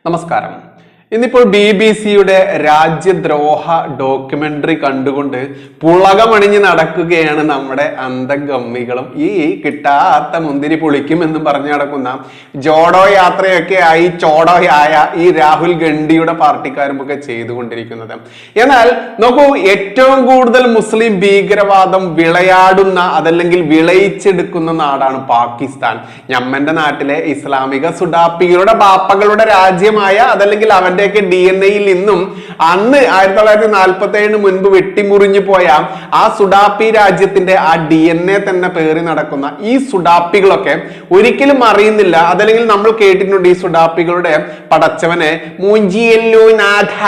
നമസ്കാരം. ഇന്നിപ്പോൾ BBC-യുടെ രാജ്യദ്രോഹ ഡോക്യുമെന്ററി കണ്ടുകൊണ്ട് പുളകമണിഞ്ഞ് നടക്കുകയാണ് നമ്മുടെ അന്തംഗമ്മികളും. ഈ കിട്ടാത്ത മുന്തിരി പൊളിക്കുമെന്നും പറഞ്ഞു നടക്കുന്ന ജോഡോ യാത്രയൊക്കെ ആയി ചോടോയായ ഈ രാഹുൽ ഗണ്ഡിയുടെ പാർട്ടിക്കാരും ഒക്കെ ചെയ്തുകൊണ്ടിരിക്കുന്നത്. എന്നാൽ നോക്കൂ, ഏറ്റവും കൂടുതൽ മുസ്ലിം ഭീകരവാദം വിളയാടുന്ന അതല്ലെങ്കിൽ വിളയിച്ചെടുക്കുന്ന നാടാണ് പാകിസ്ഥാൻ. ഞമ്മന്റെ നാട്ടിലെ ഇസ്ലാമിക സുഡാപ്പികളുടെ ബാപ്പകളുടെ രാജ്യമായ അതല്ലെങ്കിൽ അവന്റെ DNA-യിൽ നിന്നും അന്ന് 1947 മുൻപ് വെട്ടിമുറിഞ്ഞു പോയ ആ സുഡാപ്പി രാജ്യത്തിന്റെ ആ DNA തന്നെ പേറി നടക്കുന്ന ഈ സുഡാപ്പികളൊക്കെ ഒരിക്കലും അറിയുന്നില്ല. അതല്ലെങ്കിൽ നമ്മൾ കേട്ടിട്ടുണ്ട് ഈ സുഡാപ്പികളുടെ പടച്ചവനെ മൂഞ്ചിയല്ലോ നാഥ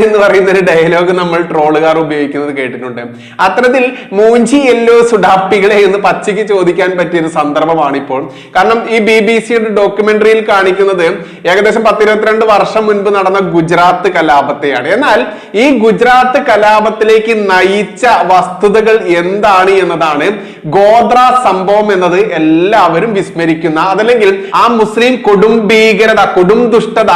എന്ന് പറയുന്ന ഒരു ഡയലോഗ് നമ്മൾ ട്രോളുകാർ ഉപയോഗിക്കുന്നത് കേട്ടിട്ടുണ്ട്. അത്തരത്തിൽ മൂഞ്ചിയല്ലോ സുഡാപ്പികളെ എന്ന് പച്ചയ്ക്ക് ചോദിക്കാൻ പറ്റിയൊരു സന്ദർഭമാണ് ഇപ്പോൾ. കാരണം ഈ BBC-യുടെ ഡോക്യുമെന്ററിയിൽ കാണിക്കുന്നത് ഏകദേശം 10-22 വർഷം മുൻപ് നടന്ന ഗുജറാത്ത് കലാപത്തെയാണ്. എന്നാൽ ഈ ഗുജറാത്ത് കലാപത്തിലേക്ക് നയിച്ച വസ്തുതകൾ എന്താണ് എന്നതാണ് ഗോദ്ര സംഭവം എന്നത് എല്ലാവരും വിസ്മരിക്കുന്ന, അതല്ലെങ്കിൽ ആ മുസ്ലിം കൊടും ഭീകരത, കൊടും ദുഷ്ടത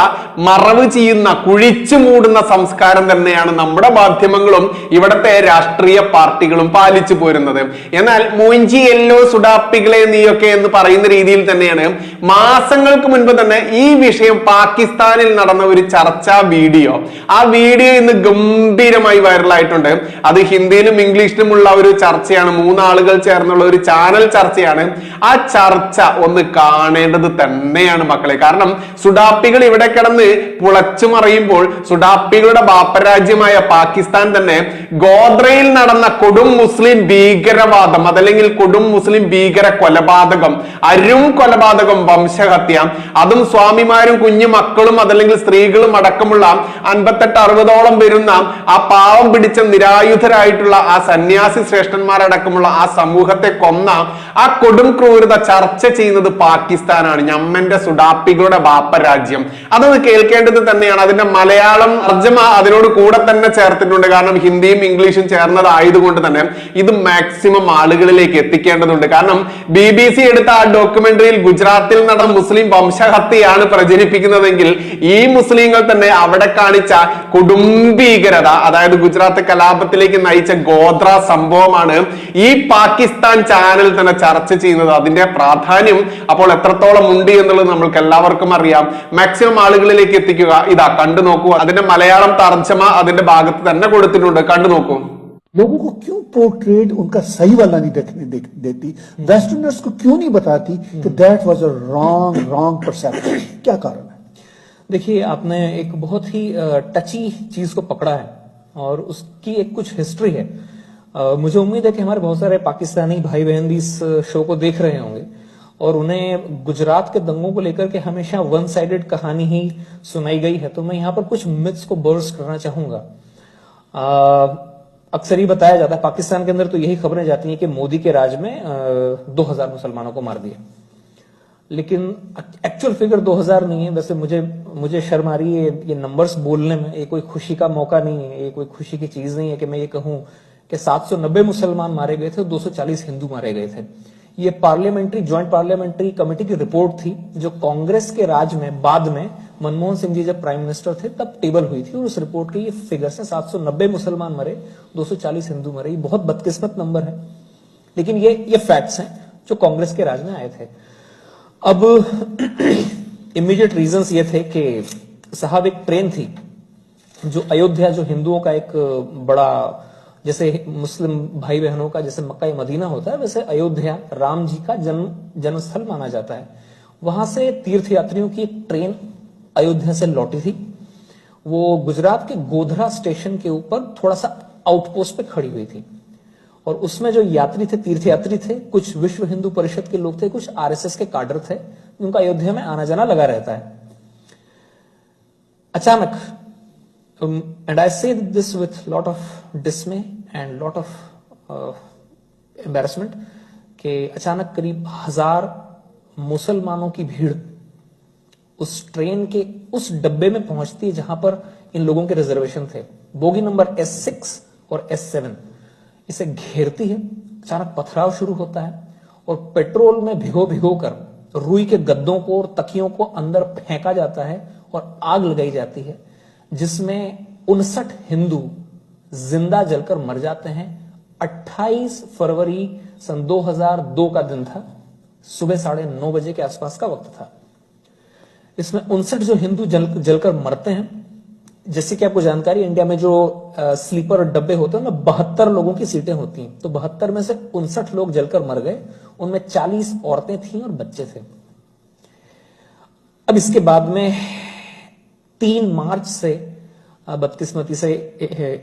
മറവ് ചെയ്യുന്ന, കുഴിച്ചു മൂടുന്ന സംസ്കാരം തന്നെയാണ് നമ്മുടെ മാധ്യമങ്ങളും ഇവിടത്തെ രാഷ്ട്രീയ പാർട്ടികളും പാലിച്ചു പോരുന്നത്. എന്നാൽ മൂഞ്ചി യെല്ലോ സുഡാപ്പികളെ നീയൊക്കെ എന്ന് പറയുന്ന രീതിയിൽ തന്നെയാണ് മാസങ്ങൾക്ക് മുൻപ് തന്നെ ഈ വിഷയം പാകിസ്ഥാനിൽ നടന്ന ഒരു ചർച്ചാ വീഡിയോ, ആ വീഡിയോ ഇന്ന് ഗംഭീരമായി വൈറലായിട്ടുണ്ട്. അത് ഹിന്ദിയിലും ഇംഗ്ലീഷിലുമുള്ള ഒരു ചർച്ചയാണ്, 3 ആളുകൾ ചേർന്നുള്ള ഒരു ചാനൽ ചർച്ചയാണ്. ആ ചർച്ച ഒന്ന് കാണേണ്ടത് തന്നെയാണ് മക്കളെ. കാരണം സുഡാപ്പികൾ ഇവിടെ കിടന്ന് പുളച്ചു മറിയുമ്പോൾ സുഡാപ്പികളുടെ ബാപ്പരാജ്യമായ പാകിസ്ഥാൻ തന്നെ ഗോദ്രയിൽ നടന്ന കൊടും മുസ്ലിം ഭീകരവാദം, അതല്ലെങ്കിൽ കൊടും മുസ്ലിം ഭീകര കൊലപാതകം, അരും കൊലപാതകം, വംശഹത്യ, അതും സ്വാമിമാരും കുഞ്ഞു മക്കളും അതല്ലെങ്കിൽ സ്ത്രീകളും അടക്കമുള്ള 58-60ഓളം വരുന്ന ആ പാവം പിടിച്ച നിരായുധരായിട്ടുള്ള ആ സന്യാസി ശ്രേഷ്ഠന്മാരടക്കമുള്ള ആ സമൂഹത്തെ കൊന്ന ആ കൊടും ക്രൂരത ചർച്ച ചെയ്യുന്നത് പാകിസ്ഥാനാണ്, ഞമ്മന്റെ സുഡാപ്പികളുടെ ബാപ്പ രാജ്യം. അതൊന്ന് കേൾക്കേണ്ടത് തന്നെയാണ്. അതിന്റെ മലയാളം തർജ്ജമ അതിനോട് കൂടെ തന്നെ ചേർത്തിട്ടുണ്ട്. കാരണം ഹിന്ദിയും ഇംഗ്ലീഷും ചേർന്നതായതുകൊണ്ട് തന്നെ ഇത് മാക്സിമം ആളുകളിലേക്ക് എത്തിക്കേണ്ടതുണ്ട്. കാരണം BBC എടുത്ത ആ ഡോക്യുമെന്ററിയിൽ ഗുജറാത്തിൽ നടന്ന മുസ്ലിം വംശഹത്യയാണ് പ്രചരിപ്പിക്കുന്നതെങ്കിൽ ഈ മുസ്ലിങ്ങൾ തന്നെ അവിടെ കാണിച്ച കൊടുംഭീകരത, അതായത് ഗുജറാത്ത് കലാപത്തിലേക്ക് നയിച്ച ഗോദ്ര സംഭവമാണ് ഈ പാകിസ്ഥാൻ ചാനൽ തന്നെ ചർച്ച ചെയ്യുന്നത്. അതിന്റെ പ്രാധാന്യം അപ്പോൾ എത്രത്തോളം ഉണ്ട് എന്നുള്ളത് നമ്മൾക്ക് എല്ലാവർക്കും അറിയാം. മാക്സിമം ആളുകളിലേക്ക് എത്തിക്കുക. ഇതാ കണ്ടു നോക്കൂ. അതിന്റെ മലയാളം തർജ്ജമ അതിന്റെ ഭാഗത്ത് തന്നെ കൊടുത്തിട്ടുണ്ട്, കണ്ടു നോക്കൂ. लोगों को क्यों पोर्ट्रेट उनका सही वाला नहीं देती, वेस्टर्नर्स को क्यों नहीं बताती कि that was a wrong perception? क्या कारण है? देखिए, आपने एक बहुत ही टची चीज को पकड़ा है और उसकी एक कुछ हिस्ट्री है. मुझे उम्मीद है कि हमारे बहुत सारे पाकिस्तानी भाई बहन भी इस शो को देख रहे होंगे और उन्हें गुजरात के दंगों को लेकर के हमेशा वन साइडेड कहानी ही सुनाई गई है. तो मैं यहाँ पर कुछ मिथ्स को बर्स्ट करना चाहूंगा. अक्सर ही बताया जाता है पाकिस्तान के अंदर, तो यही खबरें जाती हैं कि मोदी के राज में 2000 मुसलमानों को मार दिया. लेकिन एक्चुअल फिगर 2000 नहीं है. वैसे मुझे शर्म आ रही है ये नंबर्स बोलने में. ये कोई खुशी का मौका नहीं है, ये कोई खुशी की चीज नहीं है कि मैं ये कहूं कि 790 मुसलमान मारे गए थे, 240 हिंदू मारे गए थे. ये ज्वाइंट पार्लियामेंट्री कमेटी की रिपोर्ट थी जो कांग्रेस के राज में बाद में मनमोहन सिंह जी जब प्राइम मिनिस्टर थे तब टेबल हुई थी और उस रिपोर्ट के ये फिगर्स है. 790 मुसलमान मरे, 240 हिंदू मरे. ये बहुत बदकिस्मत नंबर है, लेकिन ये फैक्ट्स हैं जो कांग्रेस के राज में आए थे. अब इमीडिएट रीजंस ये थे कि साहब एक ट्रेन थी जो अयोध्या, जो हिंदुओं का एक बड़ा, जैसे मुस्लिम भाई बहनों का जैसे मक्का मदीना होता है, वैसे अयोध्या राम जी का जन्मस्थल माना जाता है. वहां से तीर्थयात्रियों की एक ट्रेन अयोध्या से लौटी थी. वो गुजरात के गोधरा स्टेशन के ऊपर थोड़ा सा आउटपोस्ट पे खड़ी हुई थी और उसमें जो यात्री थे, तीर्थयात्री थे, कुछ विश्व हिंदू परिषद के लोग थे, कुछ RSS के काडर थे, उनका अयोध्या में आना जाना लगा रहता है. अचानक, and I say this with lot of dismay and lot of embarrassment, कि अचानक करीब 1000 मुसलमानों की भीड़ उस ट्रेन के उस डब्बे में पहुंचती है जहां पर इन लोगों के रिजर्वेशन थे. बोगी नंबर S6 और S7 इसे घेरती है. अचानक पथराव शुरू होता है और पेट्रोल में भिगो कर रुई के गद्दों को और तकियों को अंदर फेंका जाता है और आग लगाई जाती है, जिसमें 59 हिंदू जिंदा जलकर मर जाते हैं। 28 फरवरी सन 2002 का दिन था, सुबह 9:30 बजे के आसपास का वक्त था। इसमें 59 जो हिंदू जलकर मरते हैं। जैसे कि आपको जानकारी, इंडिया में जो स्लीपर डब्बे होते हैं उनमें 72 लोगों की सीटें होती हैं, तो 72 में से 59 लोग जलकर मर गए। उनमें 40 औरतें थीं और बच्चे थे। अब इसके बाद में 3 मार्च से बदकिस्मती से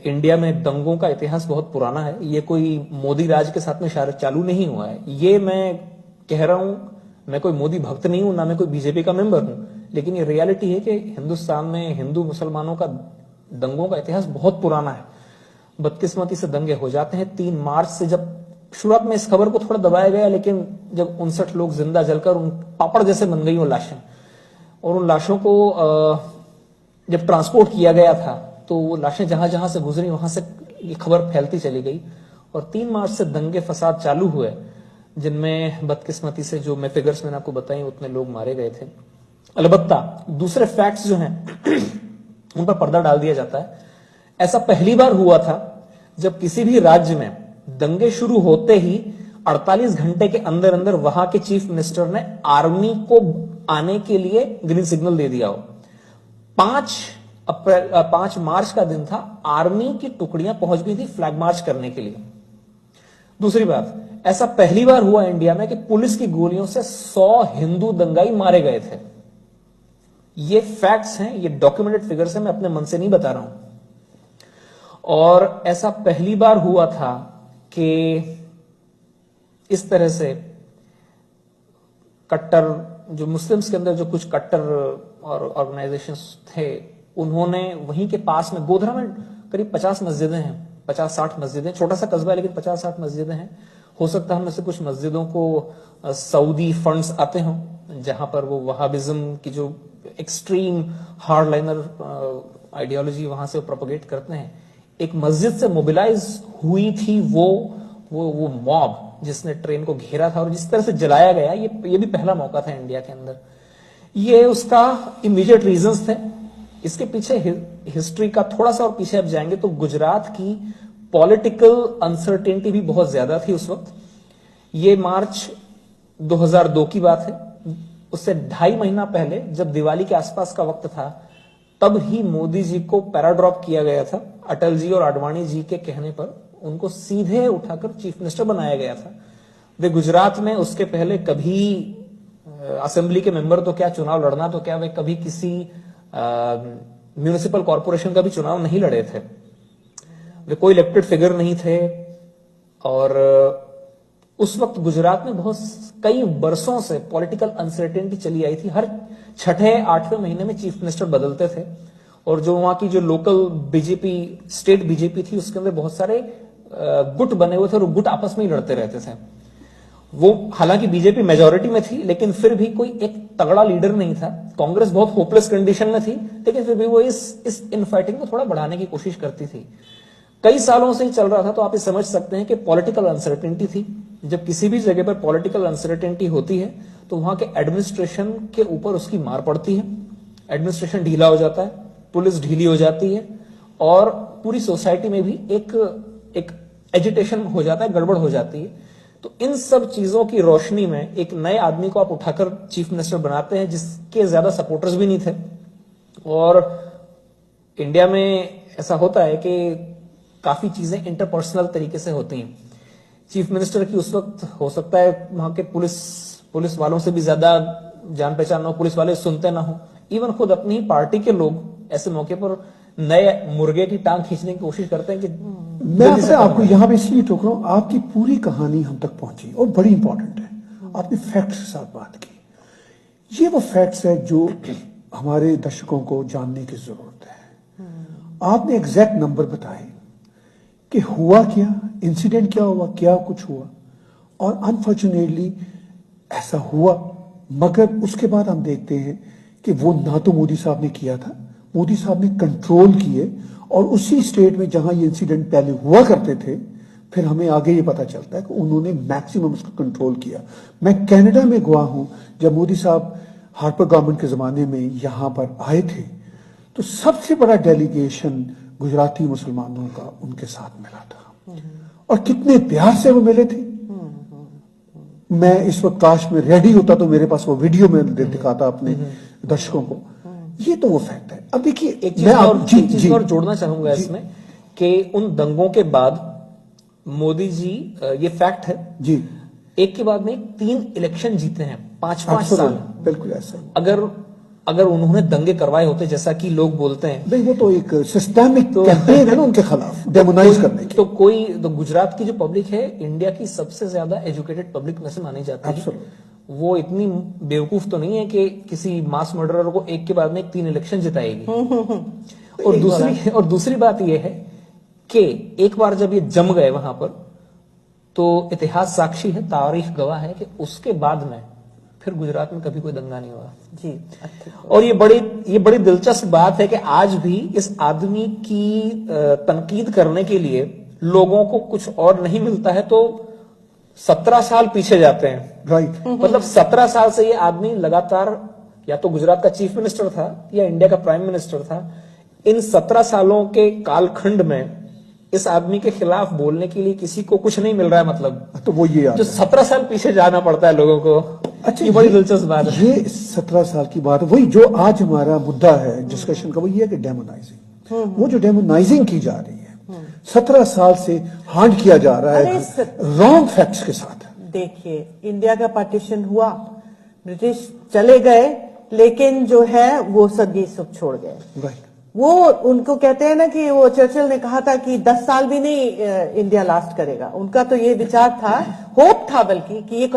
इंडिया में दंगों का इतिहास बहुत पुराना है। ये कोई मोदी राज के साथ में शायद चालू नहीं हुआ है। ये मैं कह रहा हूं, मैं कोई मोदी भक्त नहीं हूं, ना मैं कोई बीजेपी का मेंबर हूं, लेकिन ये रियलिटी है कि हिंदुस्तान में हिंदू मुसलमानों का दंगों का इतिहास बहुत पुराना है। बदकिस्मती से दंगे हो जाते हैं 3 मार्च से। जब शुरुआत में इस खबर को थोड़ा दबाया गया, लेकिन जब 59 लोग जिंदा जलकर उन पापड़ जैसे बन गई वो लाशें, और उन लाशों को जब ट्रांसपोर्ट किया गया था, तो वो लाशें जहां जहां से गुजरी वहां से ये खबर फैलती चली गई, और 3 मार्च से दंगे फसाद चालू हुए, जिनमें बदकिस्मती से जो मैं फिगर्स मैंने आपको बताई उतने लोग मारे गए थे। अलबत्ता दूसरे फैक्ट्स जो हैं उन पर पर्दा डाल दिया जाता है। ऐसा पहली बार हुआ था जब किसी भी राज्य में दंगे शुरू होते ही 48 घंटे के अंदर अंदर वहां के चीफ मिनिस्टर ने आर्मी को आने के लिए ग्रीन सिग्नल दे दिया हो। 5 मार्च का दिन था, आर्मी की टुकड़ियां पहुंच गई थी फ्लैग मार्च करने के लिए। दूसरी बात, ऐसा पहली बार हुआ इंडिया में कि पुलिस की गोलियों से 100 हिंदू दंगाई मारे गए थे। ये फैक्ट्स हैं, ये डॉक्यूमेंटेड फिगर्स हैं, मैं अपने मन से नहीं बता रहा हूं। और ऐसा पहली बार हुआ था कि इस तरह से कट्टर, जो मुस्लिम्स के अंदर जो कुछ कट्टर और ऑर्गेनाइजेशंस थे, उन्होंने वहीं के पास में गोधरा में करीब 50 मस्जिदें हैं, 50-60 मस्जिदें, छोटा सा कस्बा है लेकिन 50-60 मस्जिदें हैं। हो सकता है हम में से कुछ मस्जिदों को सऊदी फंड्स आते हों, जहां पर वो वहाबिज्म की जो एक्सट्रीम हार्डलाइनर आइडियोलॉजी वहां से प्रोपोगेट करते हैं। एक मस्जिद से मोबिलाइज हुई थी वो मॉब जिसने ट्रेन को घेरा था और जिस तरह से जलाया गया, ये भी पहला मौका था इंडिया के अंदर। ये उसका इमीडिएट रीजंस थे। इसके पीछे हिस्ट्री का थोड़ा सा और पीछे अब जाएंगे तो गुजरात की पॉलिटिकल अनसर्टेनिटी भी बहुत ज्यादा थी उस वक्त। ये मार्च 2002 की बात है। उससे 2.5 महीना पहले जब दिवाली के आसपास का वक्त था, तब ही मोदी जी को पैराड्रॉप किया गया था। अटल जी और आडवाणी जी के कहने पर उनको सीधे उठाकर चीफ मिनिस्टर बनाया गया था। वे गुजरात में उसके पहले कभी असेंबली के मेंबर तो क्या, चुनाव लड़ना तो क्या, वे कभी किसी म्यूनिसिपल कॉर्पोरेशन का भी चुनाव नहीं लड़े थे। वे कोई इलेक्टेड फिगर नहीं थे। और उस वक्त गुजरात में कई बरसों से पॉलिटिकल अनसर्टेनिटी चली आई थी। हर 6-8वें महीने में चीफ मिनिस्टर बदलते थे, और जो वहां की जो लोकल बीजेपी, स्टेट बीजेपी थी, उसके अंदर बहुत सारे गुट बने हुए थे और गुट आपस में ही लड़ते रहते थे। वो हालांकि बीजेपी मेजोरिटी में थी, लेकिन फिर भी कोई एक तगड़ा लीडर नहीं था। कांग्रेस बहुत होपलेस कंडीशन में थी, लेकिन फिर भी वो इस इनफाइटिंग को थोड़ा बढ़ाने की कोशिश करती थी। कई सालों से ही चल रहा था, तो आप ये समझ सकते हैं कि पॉलिटिकल अनसर्टेनिटी थी। जब किसी भी जगह पर पॉलिटिकल अनसर्टेनिटी होती है तो वहां के एडमिनिस्ट्रेशन के ऊपर उसकी मार पड़ती है। एडमिनिस्ट्रेशन ढीला हो जाता है, पुलिस ढीली हो जाती है, और पूरी सोसाइटी में भी एक एजिटेशन हो जाता है, गड़बड़ हो जाती है। तो इन सब चीजों की रोशनी में एक नए आदमी को आप उठाकर चीफ मिनिस्टर बनाते हैं, जिसके ज्यादा सपोर्टर्स भी नहीं थे। और इंडिया में ऐसा होता है कि काफी चीजें इंटरपर्सनल तरीके से होती हैं। चीफ मिनिस्टर की उस वक्त हो सकता है वहां के पुलिस वालों से भी ज्यादा जान पहचान ना हो, पुलिस वाले सुनते ना हो, इवन खुद अपनी ही पार्टी के लोग ऐसे मौके पर नए मुर्गे की टांग खींचने की कोशिश करते हैं कि मैं आपको यहां पे इसलिए टोक रहा हूं, आपकी पूरी कहानी हम तक पहुंची और बड़ी इंपॉर्टेंट है। आपने फैक्ट्स के साथ बात की। ये वो फैक्ट्स है जो हमारे दर्शकों को जानने की जरूरत है। आपने एग्जैक्ट नंबर बताए कि हुआ क्या, इंसिडेंट क्या हुआ, क्या कुछ हुआ, और अनफॉर्चुनेटली ऐसा हुआ। मगर उसके बाद हम देखते हैं कि वो ना तो मोदी साहब ने किया था, मोदी साहब ने कंट्रोल किए, और उसी स्टेट में जहां ये इंसिडेंट पहले हुआ करते थे, फिर हमें आगे ये पता चलता है कि उन्होंने मैक्सिमम उसको कंट्रोल किया। मैं कनाडा में गया हूं जब मोदी साहब हार्पर गवर्नमेंट के जमाने में यहाँ पर आए थे, तो सबसे बड़ा डेलीगेशन गुजराती मुसलमानों का उनके साथ मिला था, और कितने प्यार से वो मिले थे। मैं इस वक्त काश में रेडी होता तो मेरे पास वो वीडियो में दिखाता अपने दर्शकों को। ये तो वो फैक्ट है। अब देखिए, एक चीज और जोड़ना चाहूंगा इसमें कि उन दंगों के बाद मोदी जी, ये फैक्ट है जी, एक के बाद में 3 इलेक्शन जीते हैं, 5-5 साल। बिल्कुल ऐसा ही। अगर उन्होंने दंगे करवाए होते जैसा कि लोग बोलते हैं, नहीं, वो तो एक सिस्टेमिक कैंपेन है ना उनके खिलाफ, डेमोनाइज करने की। तो गुजरात की जो पब्लिक है इंडिया की सबसे ज्यादा एजुकेटेड पब्लिक में से मानी जाती है। Absolutely. वो इतनी बेवकूफ तो नहीं है कि किसी मास मर्डरर को एक के बाद में 3 इलेक्शन जिताएगी। और दूसरी बात यह है कि एक बार जब ये जम गए वहां पर, तो इतिहास साक्षी है, तारीख गवाह है कि उसके बाद में फिर गुजरात में कभी कोई दंगा नहीं हुआ जी। और ये बड़ी दिलचस्प बात है कि आज भी इस आदमी की तनकीद करने के लिए लोगों को कुछ और नहीं मिलता है तो 17 साल पीछे जाते हैं। राइट। मतलब 17 साल से ये आदमी लगातार या तो गुजरात का चीफ मिनिस्टर था या इंडिया का प्राइम मिनिस्टर था। इन 17 सालों के कालखंड में इस आदमी के खिलाफ बोलने के लिए किसी को कुछ नहीं मिल रहा है। मतलब तो वो ये जो 17 साल पीछे जाना पड़ता है लोगों को। अच्छा, ये बड़ी दिलचस्प बात है। ये 17 साल की बात है। वही जो आज हमारा मुद्दा है डिस्कशन का, वो ये है कि डेमोनाइजिंग, वो जो डेमोनाइजिंग की जा रही है 17 साल से हांड किया जा रहा है रॉन्ग फैक्ट्स के साथ। देखिए, इंडिया का पार्टीशन हुआ, ब्रिटिश चले गए, लेकिन जो है वो सदी सुख छोड़ गए। राइट। वो उनको कहते हैं ना कि वो चर्चिल ने कहा था कि 10 साल भी नहीं इंडिया लास्ट करेगा। उनका तो ये विचार था, होप था बल्कि कि ये